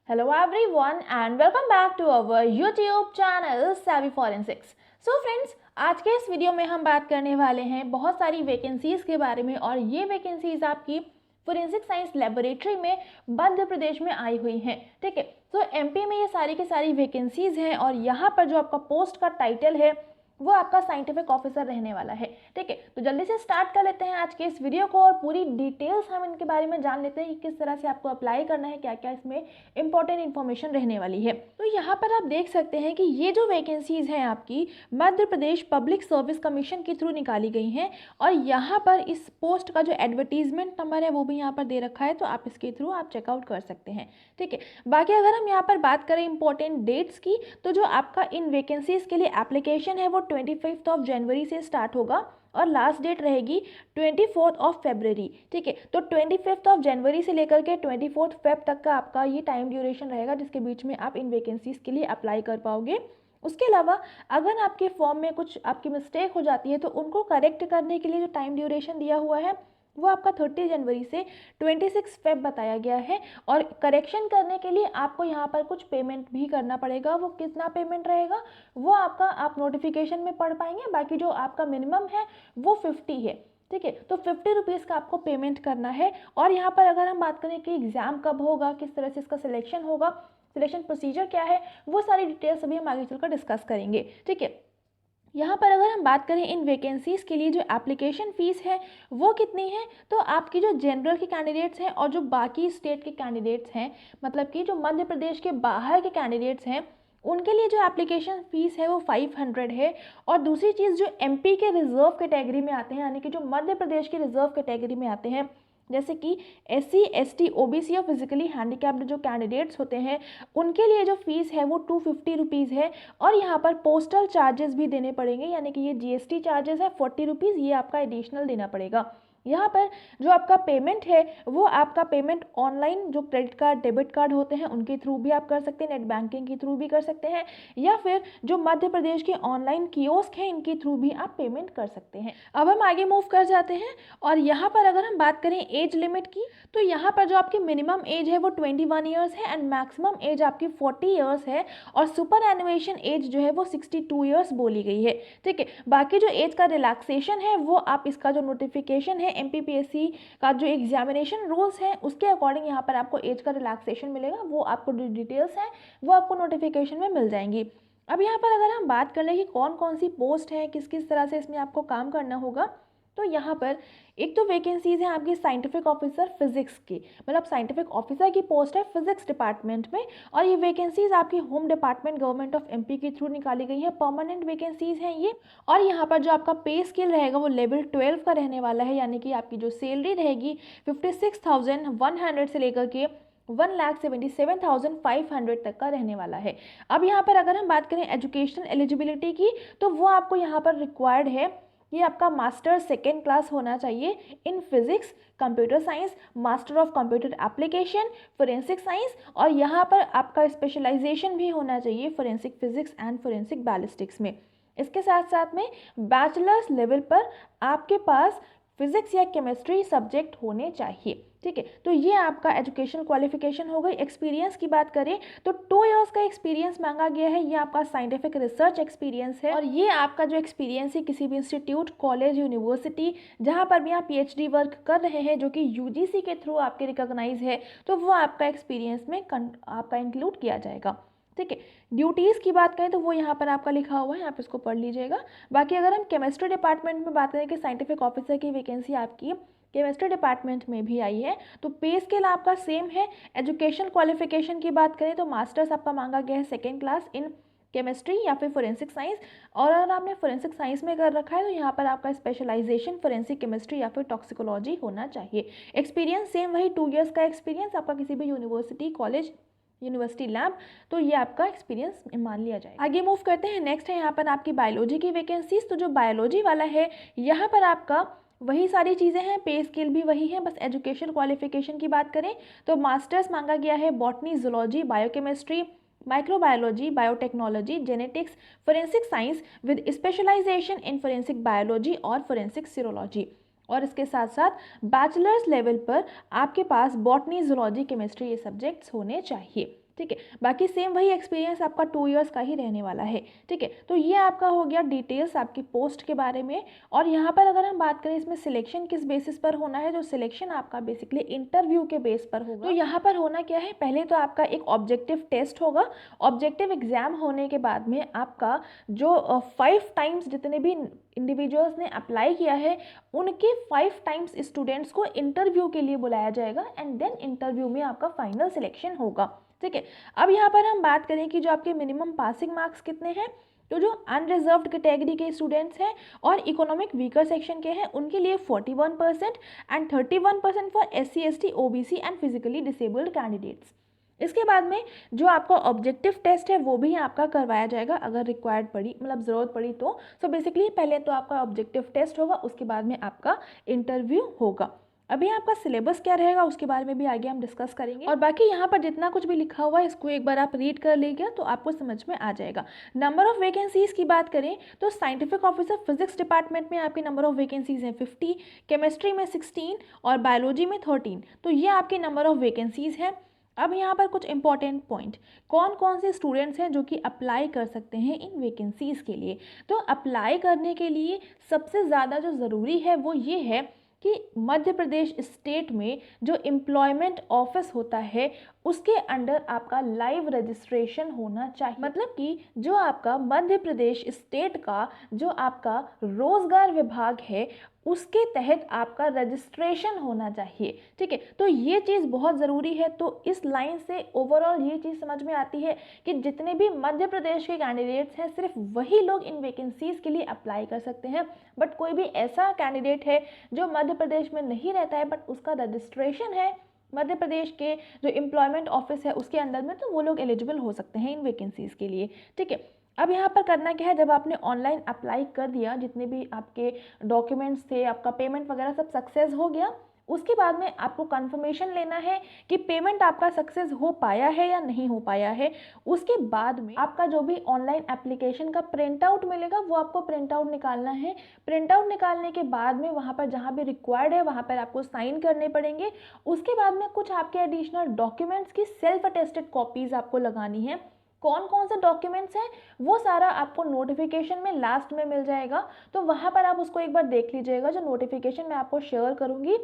Hello everyone and welcome back to our YouTube channel Savvy Forensics. So friends, आज के इस video में हम बात करने वाले हैं बहुत सारी वैकेंसीज के बारे में और ये वैकेंसीज आपकी फोरेंसिक साइंस लेबोरेटरी में मध्य प्रदेश में आई हुई हैं। ठीक है, तो एमपी में ये सारी की सारी वैकेंसीज हैं और यहाँ पर जो आपका पोस्ट का टाइटल है वो आपका साइंटिफिक ऑफिसर रहने वाला है। ठीक है, तो जल्दी से स्टार्ट कर लेते हैं आज के इस वीडियो को और पूरी डिटेल्स हम इनके बारे में जान लेते हैं कि किस तरह से आपको अप्लाई करना है, क्या क्या इसमें इंपॉर्टेंट इन्फॉर्मेशन रहने वाली है। तो यहाँ पर आप देख सकते हैं कि ये जो वैकेंसीज हैं आपकी Madhya Pradesh public service commission के थ्रू निकाली गई हैं और यहाँ पर इस पोस्ट का जो एडवर्टीजमेंट नंबर है वो भी यहाँ पर दे रखा है, तो आप इसके थ्रू आप चेकआउट कर सकते हैं। ठीक है, बाकी अगर हम यहाँ पर बात करें इंपॉर्टेंट डेट्स की, तो जो आपका इन वैकेंसीज के लिए एप्लीकेशन है वो 25 ऑफ जनवरी से स्टार्ट होगा और लास्ट डेट रहेगी 24 ऑफ फरवरी। ठीक है, तो 25 ऑफ जनवरी से लेकर के 24 फेब तक का आपका ये टाइम ड्यूरेशन रहेगा जिसके बीच में आप इन वैकेंसीज के लिए अप्लाई कर पाओगे। उसके अलावा अगर आपके फॉर्म में कुछ आपकी मिस्टेक हो जाती है तो उनको करेक्ट करने के लिए जो टाइम ड्यूरेशन दिया हुआ है वो आपका 30 जनवरी से 26 फेब बताया गया है और करेक्शन करने के लिए आपको यहाँ पर कुछ पेमेंट भी करना पड़ेगा। वो कितना पेमेंट रहेगा वो आपका आप नोटिफिकेशन में पढ़ पाएंगे। बाकी जो आपका मिनिमम है वो 50 है। ठीक है, तो 50 रुपीज़ का आपको पेमेंट करना है। और यहाँ पर अगर हम बात करें कि एग्ज़ाम कब होगा, किस तरह से इसका सिलेक्शन होगा, सिलेक्शन प्रोसीजर क्या है, वो सारी डिटेल्स अभी हम आगे चलकर डिस्कस करेंगे। ठीक है, यहाँ पर अगर हम बात करें इन वैकेंसीज़ के लिए जो एप्लीकेशन फ़ीस है वो कितनी है, तो आपकी जो जनरल के कैंडिडेट्स हैं और जो बाकी स्टेट के कैंडिडेट्स हैं, मतलब कि जो मध्य प्रदेश के बाहर के कैंडिडेट्स हैं, उनके लिए जो एप्लीकेशन फ़ीस है वो 500 है। और दूसरी चीज़, जो एमपी के रिजर्व कैटेगरी में आते हैं, यानी कि जो मध्य प्रदेश के रिजर्व कैटेगरी में आते हैं, जैसे कि SC ST OBC और फिजिकली हैंडीकैप्ड जो कैंडिडेट्स होते हैं, उनके लिए जो फीस है वो 250 रुपीज़ है। और यहाँ पर पोस्टल चार्जेस भी देने पड़ेंगे, यानी कि ये GST चार्जेस है 40 रुपीज़, ये आपका एडिशनल देना पड़ेगा। यहाँ पर जो आपका पेमेंट है वो आपका पेमेंट ऑनलाइन जो क्रेडिट कार्ड डेबिट कार्ड होते हैं उनके थ्रू भी आप कर सकते हैं, नेट बैंकिंग के थ्रू भी कर सकते हैं, या फिर जो मध्य प्रदेश के ऑनलाइन कियोस्क हैं इनके थ्रू भी आप पेमेंट कर सकते हैं। अब हम आगे मूव कर जाते हैं और यहाँ पर अगर हम बात करें एज लिमिट की, तो यहाँ पर जो आपकी मिनिमम एज है वो 21 ईयर्स है एंड मैक्सिमम एज आपकी 40 ईयर्स है और सुपर एनुएशन एज जो है वो 62 ईयर्स बोली गई है। ठीक है, बाकी जो एज का रिलैक्सेशन है वो आप इसका जो नोटिफिकेशन है MPPSC का जो एग्जामिनेशन रूल्स हैं उसके अकॉर्डिंग यहाँ पर आपको एज का रिलैक्सेशन मिलेगा, वो आपको जो डिटेल्स हैं वो आपको नोटिफिकेशन में मिल जाएंगी। अब यहाँ पर अगर हम बात कर लें कि कौन कौन सी पोस्ट है, किस किस तरह से इसमें आपको काम करना होगा, तो यहाँ पर एक तो वैकेंसीज हैं आपकी साइंटिफिक ऑफिसर फिजिक्स की, मतलब साइंटिफिक ऑफिसर की पोस्ट है फिजिक्स डिपार्टमेंट में और ये वैकेंसीज आपकी home department government of MP के थ्रू निकाली गई है। परमानेंट वैकेंसीज हैं ये। और यहाँ पर जो आपका पे स्केल रहेगा वो लेवल 12 का रहने वाला है, यानी कि आपकी जो सैलरी रहेगी 56,100 से लेकर के 1,77,500 तक का रहने वाला है। अब यहाँ पर अगर हम बात करें एजुकेशनल एलिजिबिलिटी की, तो वो आपको यहाँ पर रिक्वायर्ड है, ये आपका मास्टर सेकेंड क्लास होना चाहिए in physics, computer science, master of computer application, forensic science, और यहाँ पर आपका स्पेशलाइजेशन भी होना चाहिए forensic physics and forensic ballistics में। इसके साथ साथ में बैचलर्स लेवल पर आपके पास फिजिक्स या केमिस्ट्री सब्जेक्ट होने चाहिए। ठीक है, तो ये आपका एजुकेशनल क्वालिफिकेशन हो गई। एक्सपीरियंस की बात करें तो 2 इयर्स का एक्सपीरियंस मांगा गया है, ये आपका साइंटिफिक रिसर्च एक्सपीरियंस है और ये आपका जो एक्सपीरियंस है किसी भी इंस्टीट्यूट, कॉलेज, यूनिवर्सिटी जहाँ पर भी आप PhD वर्क कर रहे हैं जो कि UGC के थ्रू आपके रिकॉग्नाइज है, तो वो आपका एक्सपीरियंस में आपका इंक्लूड किया जाएगा। ठीक है, ड्यूटीज़ की बात करें तो वो यहाँ पर आपका लिखा हुआ है, आप इसको पढ़ लीजिएगा। बाकी अगर हम केमिस्ट्री डिपार्टमेंट में बात करें कि साइंटिफिक ऑफिसर की वैकेंसी आपकी केमिस्ट्री डिपार्टमेंट में भी आई है, तो पे स्केल आपका सेम है। एजुकेशन क्वालिफिकेशन की बात करें तो मास्टर्स आपका मांगा गया है सेकेंड क्लास इन केमिस्ट्री या फिर फोरेंसिक साइंस, और अगर आपने फोरेंसिक साइंस में कर रखा है तो यहाँ पर आपका स्पेशलाइजेशन फोरेंसिक केमिस्ट्री या फिर टॉक्सिकोलॉजी होना चाहिए। एक्सपीरियंस सेम वही 2 इयर्स का एक्सपीरियंस आपका किसी भी यूनिवर्सिटी, कॉलेज, यूनिवर्सिटी लैब, तो ये आपका एक्सपीरियंस मान लिया जाएगा। आगे मूव करते हैं। नेक्स्ट है यहाँ पर आपकी बायोलॉजी की वैकेंसीज। तो जो बायोलॉजी वाला है यहाँ पर आपका वही सारी चीज़ें हैं, पे स्केल भी वही है, बस एजुकेशन क्वालिफिकेशन की बात करें तो मास्टर्स मांगा गया है botany, zoology, biochemistry, microbiology, biotechnology, genetics, forensic science with specialization in forensic biology और फोरेंसिक सीरोलॉजी। और इसके साथ साथ बैचलर्स लेवल पर आपके पास बॉटनी, जूलॉजी, केमिस्ट्री ये सब्जेक्ट्स होने चाहिए। ठीक है। बाकी सेम वही एक्सपीरियंस आपका 2 इयर्स का ही रहने वाला है, ठीक है। तो ये आपका हो गया डिटेल्स आपकी पोस्ट के बारे में। और यहाँ पर अगर हम बात करें इसमें सिलेक्शन किस बेसिस पर होना है, जो सिलेक्शन आपका बेसिकली इंटरव्यू के बेस पर होगा। तो यहाँ पर होना क्या है, पहले तो आपका एक ऑब्जेक्टिव टेस्ट होगा। ऑब्जेक्टिव एग्जाम होने के बाद में आपका जो 5 टाइम्स जितने भी इंडिविजुअल्स ने अप्लाई किया है उनके 5 टाइम्स स्टूडेंट्स को इंटरव्यू के लिए बुलाया जाएगा एंड देन इंटरव्यू में आपका फाइनल सिलेक्शन होगा, ठीक है। अब यहाँ पर हम बात करें कि जो आपके मिनिमम पासिंग मार्क्स कितने हैं, तो जो अनरिजर्व्ड कैटेगरी के स्टूडेंट्स हैं और इकोनॉमिक वीकर सेक्शन के हैं उनके लिए 41% and 31% for SC ST OBC and physically disabled candidates. इसके बाद में जो आपका ऑब्जेक्टिव टेस्ट है वो भी आपका करवाया जाएगा अगर रिक्वायर्ड पड़ी, मतलब ज़रूरत पड़ी तो। सो बेसिकली पहले तो आपका ऑब्जेक्टिव टेस्ट होगा, उसके बाद में आपका इंटरव्यू होगा। अभी आपका सिलेबस क्या रहेगा उसके बारे में भी आगे हम डिस्कस करेंगे। और बाकी यहाँ पर जितना कुछ भी लिखा हुआ है इसको एक बार आप रीड कर लीजिए तो आपको समझ में आ जाएगा। नंबर ऑफ वैकेंसीज़ की बात करें तो साइंटिफिक ऑफिसर फिजिक्स डिपार्टमेंट में आपकी नंबर ऑफ वैकेंसीज़ हैं 50, केमिस्ट्री में 16 और बायोलॉजी में 13। तो ये आपकी नंबर ऑफ वैकेंसीज़ हैं। अब यहाँ पर कुछ इंपॉर्टेंट पॉइंट, कौन कौन से स्टूडेंट्स हैं जो कि अप्लाई कर सकते हैं इन वैकेंसीज़ के लिए। तो अप्लाई करने के लिए सबसे ज़्यादा जो ज़रूरी है वो ये है कि मध्य प्रदेश स्टेट में जो एम्प्लॉयमेंट ऑफिस होता है उसके अंडर आपका लाइव रजिस्ट्रेशन होना चाहिए। मतलब कि जो आपका मध्य प्रदेश स्टेट का जो आपका रोजगार विभाग है उसके तहत आपका रजिस्ट्रेशन होना चाहिए, ठीक है। तो ये चीज़ बहुत ज़रूरी है। तो इस लाइन से ओवरऑल ये चीज़ समझ में आती है कि जितने भी मध्य प्रदेश के कैंडिडेट्स हैं सिर्फ वही लोग इन वैकेंसीज़ के लिए अप्लाई कर सकते हैं। बट कोई भी ऐसा कैंडिडेट है जो मध्य प्रदेश में नहीं रहता है बट उसका रजिस्ट्रेशन है मध्य प्रदेश के जो एम्प्लॉयमेंट ऑफिस है उसके अंडर में, तो वो लोग एलिजिबल हो सकते हैं इन वैकेंसीज़ के लिए, ठीक है। अब यहाँ पर करना क्या है, जब आपने ऑनलाइन अप्लाई कर दिया, जितने भी आपके डॉक्यूमेंट्स थे, आपका पेमेंट वगैरह सब सक्सेस हो गया, उसके बाद में आपको कंफर्मेशन लेना है कि पेमेंट आपका सक्सेस हो पाया है या नहीं हो पाया है। उसके बाद में आपका जो भी ऑनलाइन एप्लीकेशन का प्रिंट आउट मिलेगा वो आपको प्रिंट आउट निकालना है। प्रिंट आउट निकालने के बाद में वहाँ पर जहाँ भी रिक्वायर्ड है वहाँ पर आपको साइन करने पड़ेंगे। उसके बाद में कुछ आपके एडिशनल डॉक्यूमेंट्स की सेल्फ अटेस्टेड कॉपीज़ आपको लगानी है। कौन कौन से डॉक्यूमेंट्स हैं वो सारा आपको नोटिफिकेशन में लास्ट में मिल जाएगा, तो वहाँ पर आप उसको एक बार देख लीजिएगा। जो नोटिफिकेशन मैं आपको शेयर करूँगी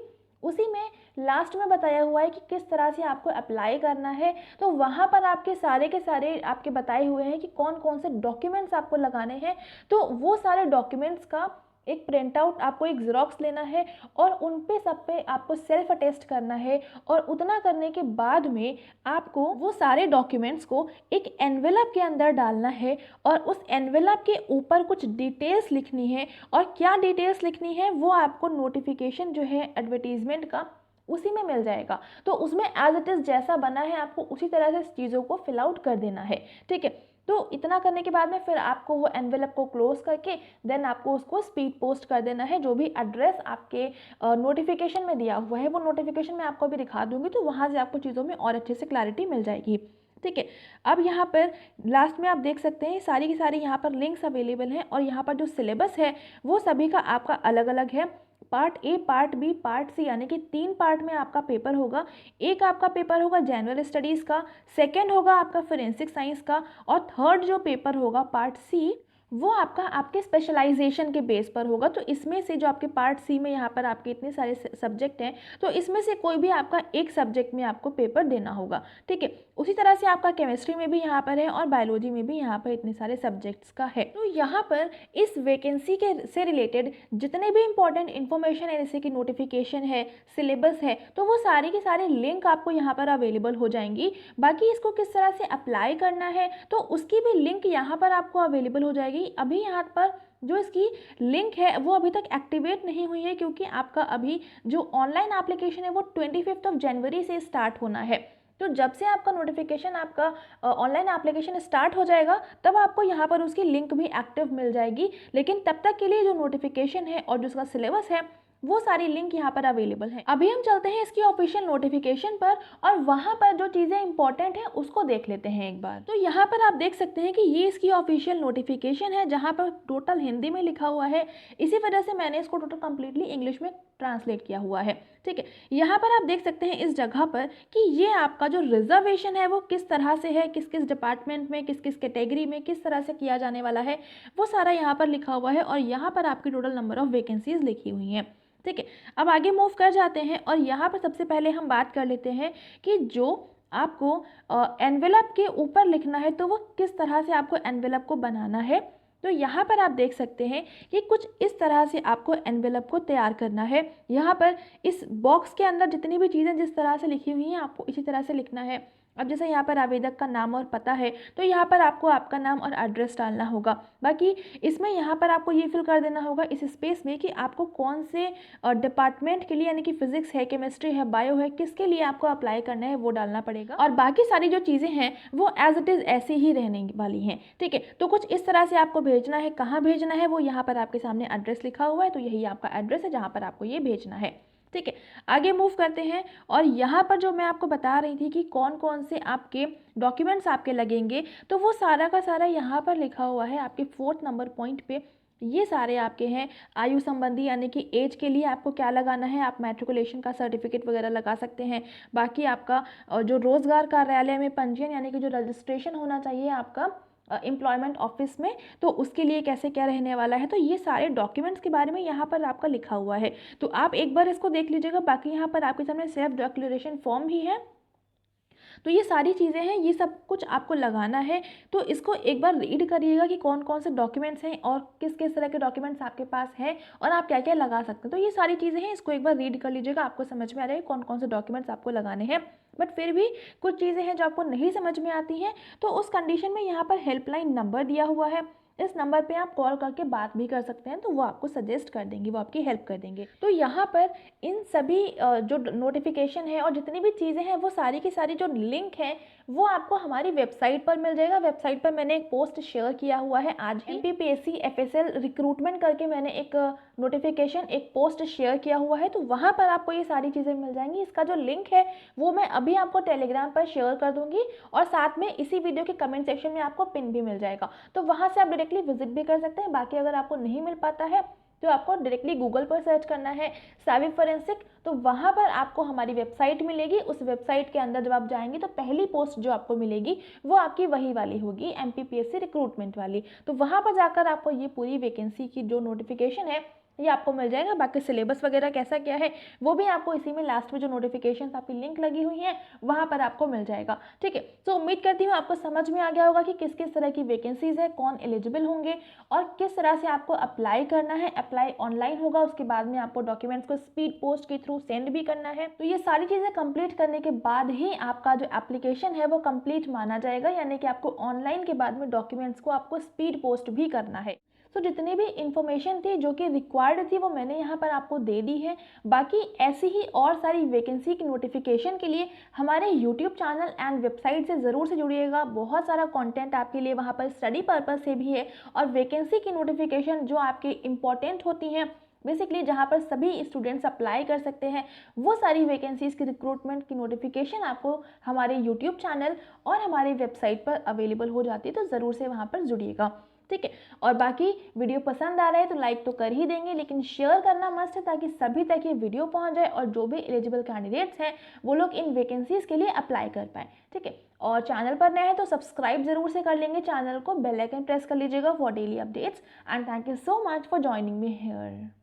उसी में लास्ट में बताया हुआ है कि किस तरह से आपको अप्लाई करना है। तो वहाँ पर आपके सारे के सारे आपके बताए हुए हैं कि कौन कौन से डॉक्यूमेंट्स आपको लगाने हैं। तो वो सारे डॉक्यूमेंट्स का एक प्रिंट आउट आपको एक ज़ेरॉक्स लेना है और उन पे सब पे आपको सेल्फ अटेस्ट करना है। और उतना करने के बाद में आपको वो सारे डॉक्यूमेंट्स को एक एनवेलप के अंदर डालना है और उस एनवेलप के ऊपर कुछ डिटेल्स लिखनी है। और क्या डिटेल्स लिखनी है वो आपको नोटिफिकेशन जो है एडवर्टीजमेंट का उसी में मिल जाएगा। तो उसमें एज इट इज़ जैसा बना है आपको उसी तरह से चीज़ों को फिल आउट कर देना है, ठीक है। तो इतना करने के बाद में फिर आपको वो एनवेलप को क्लोज करके देन आपको उसको स्पीड पोस्ट कर देना है। जो भी एड्रेस आपके नोटिफिकेशन में दिया हुआ है वो नोटिफिकेशन मैं आपको भी दिखा दूंगी, तो वहाँ से आपको चीज़ों में और अच्छे से क्लैरिटी मिल जाएगी, ठीक है। अब यहाँ पर लास्ट में आप देख सकते हैं सारी की सारी यहाँ पर लिंक्स अवेलेबल हैं। और यहाँ पर जो सिलेबस है वो सभी का आपका अलग अलग है। Part A, part B, part C, यानी कि 3 पार्ट में आपका पेपर होगा। एक आपका पेपर होगा जनरल स्टडीज़ का, सेकंड होगा आपका फोरेंसिक साइंस का, और थर्ड जो पेपर होगा पार्ट सी वो आपका आपके स्पेशलाइजेशन के बेस पर होगा। तो इसमें से जो आपके पार्ट सी में यहाँ पर आपके इतने सारे सब्जेक्ट हैं तो इसमें से कोई भी आपका एक सब्जेक्ट में आपको पेपर देना होगा, ठीक है। उसी तरह से आपका केमिस्ट्री में भी यहाँ पर है और बायोलॉजी में भी यहाँ पर इतने सारे सब्जेक्ट्स का है। तो यहाँ पर इस वैकेंसी के से रिलेटेड जितने भी इंपॉर्टेंट इन्फॉर्मेशन है, जैसे कि नोटिफिकेशन है, सिलेबस है, तो वो सारी के सारे लिंक आपको यहाँ पर अवेलेबल हो जाएंगी। बाकी इसको किस तरह से अप्लाई करना है तो उसकी भी लिंक यहाँ पर आपको अवेलेबल हो जाएगी। अभी यहाँ पर जो इसकी लिंक है वो अभी तक एक्टिवेट नहीं हुई है क्योंकि आपका अभी जो ऑनलाइन एप्लीकेशन है वो 25 जनवरी से स्टार्ट होना है। तो जब से आपका नोटिफिकेशन आपका ऑनलाइन एप्लीकेशन स्टार्ट हो जाएगा तब आपको यहाँ पर उसकी लिंक भी एक्टिव मिल जाएगी। लेकिन तब तक के लिए जो नोटिफिकेशन है और जो उसका सिलेबस है वो सारी लिंक यहाँ पर अवेलेबल है। अभी हम चलते हैं इसकी ऑफिशियल नोटिफिकेशन पर और वहाँ पर जो चीज़ें इंपॉर्टेंट हैं उसको देख लेते हैं एक बार। तो यहाँ पर आप देख सकते हैं कि ये इसकी ऑफिशियल नोटिफिकेशन है जहाँ पर टोटल हिंदी में लिखा हुआ है। इसी वजह से मैंने इसको टोटल कम्प्लीटली इंग्लिश में ट्रांसलेट किया हुआ है, ठीक है, यहाँ पर आप देख सकते हैं इस जगह पर कि ये आपका जो रिजर्वेशन है वो किस तरह से है, किस किस डिपार्टमेंट में, किस किस कैटेगरी में किस तरह से किया जाने वाला है, वो सारा यहाँ पर लिखा हुआ है और यहाँ पर आपकी टोटल नंबर ऑफ वैकेंसीज लिखी हुई हैं। ठीक है, अब आगे मूव कर जाते हैं और यहाँ पर सबसे पहले हम बात कर लेते हैं कि जो आपको एनवेलप के ऊपर लिखना है तो वो किस तरह से आपको एनवेलप को बनाना है। तो यहाँ पर आप देख सकते हैं कि कुछ इस तरह से आपको एनवेलप को तैयार करना है। यहाँ पर इस बॉक्स के अंदर जितनी भी चीज़ें जिस तरह से लिखी हुई हैं आपको इसी तरह से लिखना है। अब जैसे यहाँ पर आवेदक का नाम और पता है तो यहाँ पर आपको आपका नाम और एड्रेस डालना होगा। बाकी इसमें यहाँ पर आपको ये फिल कर देना होगा इस स्पेस में कि आपको कौन से डिपार्टमेंट के लिए, यानी कि फिजिक्स है, केमिस्ट्री है, बायो है, किसके लिए आपको अप्लाई करना है वो डालना पड़ेगा। और बाकी सारी जो चीज़ें हैं वो एज इट इज़ ऐसे ही रहने वाली हैं। ठीक है, तो कुछ इस तरह से आपको भेजना है। कहाँ भेजना है वो यहाँ पर आपके सामने एड्रेस लिखा हुआ है, तो यही आपका एड्रेस है जहाँ पर आपको ये भेजना है। ठीक है, आगे मूव करते हैं और यहाँ पर जो मैं आपको बता रही थी कि कौन कौन से आपके डॉक्यूमेंट्स आपके लगेंगे, तो वो सारा का सारा यहाँ पर लिखा हुआ है आपके 4th नंबर पॉइंट पे। ये सारे आपके हैं आयु संबंधी, यानी कि एज के लिए आपको क्या लगाना है, आप मैट्रिकुलेशन का सर्टिफिकेट वगैरह लगा सकते हैं। बाकी आपका जो रोजगार कार्यालय में पंजीयन, यानी कि जो रजिस्ट्रेशन होना चाहिए आपका एम्प्लॉयमेंट ऑफिस में, तो उसके लिए कैसे क्या रहने वाला है, तो ये सारे डॉक्यूमेंट्स के बारे में यहाँ पर आपका लिखा हुआ है। तो आप एक बार इसको देख लीजिएगा। बाकी यहाँ पर आपके सामने सेल्फ डिक्लेरेशन फॉर्म भी है। तो ये सारी चीज़ें हैं, ये सब कुछ आपको लगाना है। तो इसको एक बार रीड करिएगा कि कौन कौन से डॉक्यूमेंट्स हैं और किस किस तरह के डॉक्यूमेंट्स आपके पास हैं और आप क्या क्या लगा सकते हैं। तो ये सारी चीज़ें हैं, इसको एक बार रीड कर लीजिएगा, आपको समझ में आ जाएगा कौन कौन से डॉक्यूमेंट्स आपको लगाने हैं। बट फिर भी कुछ चीज़ें हैं जो आपको नहीं समझ में आती हैं, तो उस कंडीशन में यहाँ पर हेल्पलाइन नंबर दिया हुआ है। इस नंबर पे आप कॉल करके बात भी कर सकते हैं, तो वो आपको सजेस्ट कर देंगे, वो आपकी हेल्प कर देंगे। तो यहाँ पर इन सभी जो नोटिफिकेशन है और जितनी भी चीज़ें हैं वो सारी की सारी जो लिंक है वो आपको हमारी वेबसाइट पर मिल जाएगा। वेबसाइट पर मैंने एक पोस्ट शेयर किया हुआ है आज ही, MPPSC FSL रिक्रूटमेंट करके मैंने एक नोटिफिकेशन, एक पोस्ट शेयर किया हुआ है, तो वहाँ पर आपको ये सारी चीज़ें मिल जाएंगी। इसका जो लिंक है वो मैं अभी आपको टेलीग्राम पर शेयर कर दूंगी और साथ में इसी वीडियो के कमेंट सेक्शन में आपको पिन भी मिल जाएगा, तो वहाँ से आप डायरेक्टली विजिट भी कर सकते हैं। बाकी अगर आपको नहीं मिल पाता है तो आपको डायरेक्टली गूगल पर सर्च करना है सावी फॉरेंसिक, तो वहाँ पर आपको हमारी वेबसाइट मिलेगी। उस वेबसाइट के अंदर जब आप जाएंगे तो पहली पोस्ट जो आपको मिलेगी वो आपकी वही वाली होगी, MPPSC रिक्रूटमेंट वाली। तो वहाँ पर जाकर आपको ये पूरी वैकेंसी की जो नोटिफिकेशन है ये आपको मिल जाएगा। बाकी सिलेबस वगैरह कैसा क्या है वो भी आपको इसी में लास्ट में जो नोटिफिकेशन आपकी लिंक लगी हुई है वहाँ पर आपको मिल जाएगा। ठीक है, तो उम्मीद करती हूँ आपको समझ में आ गया होगा कि किस किस तरह की वैकेंसीज है, कौन एलिजिबल होंगे और किस तरह से आपको अप्लाई करना है। अप्लाई ऑनलाइन होगा, उसके बाद में आपको डॉक्यूमेंट्स को स्पीड पोस्ट के थ्रू सेंड भी करना है। तो ये सारी चीज़ें कंप्लीट करने के बाद ही आपका जो एप्लीकेशन है वो कंप्लीट माना जाएगा, यानी कि आपको ऑनलाइन के बाद में डॉक्यूमेंट्स को आपको स्पीड पोस्ट भी करना है। तो जितनी भी इंफॉर्मेशन थी जो कि रिक्वायर्ड थी वो मैंने यहाँ पर आपको दे दी है। बाकी ऐसी ही और सारी वैकेंसी की नोटिफिकेशन के लिए हमारे यूट्यूब चैनल एंड वेबसाइट से ज़रूर से जुड़िएगा। बहुत सारा कंटेंट आपके लिए वहाँ पर स्टडी पर्पस से भी है और वैकेंसी की नोटिफिकेशन जो आपके इम्पॉर्टेंट होती हैं, बेसिकली जहाँ पर सभी स्टूडेंट्स अप्लाई कर सकते हैं, वो सारी वैकेंसीज़ की रिक्रूटमेंट की नोटिफिकेशन आपको हमारे यूट्यूब चैनल और हमारी वेबसाइट पर अवेलेबल हो जाती है, तो ज़रूर से वहाँ पर जुड़िएगा। ठीक है, और बाकी वीडियो पसंद आ रहा है तो लाइक तो कर ही देंगे, लेकिन शेयर करना मस्ट है ताकि सभी तक ये वीडियो पहुंच जाए और जो भी एलिजिबल कैंडिडेट्स हैं वो लोग इन वैकेंसीज के लिए अप्लाई कर पाए। ठीक है, और चैनल पर नए हैं तो सब्सक्राइब जरूर से कर लेंगे चैनल को, बेल आइकन प्रेस कर लीजिएगा for daily updates and thank you so much for joining me here.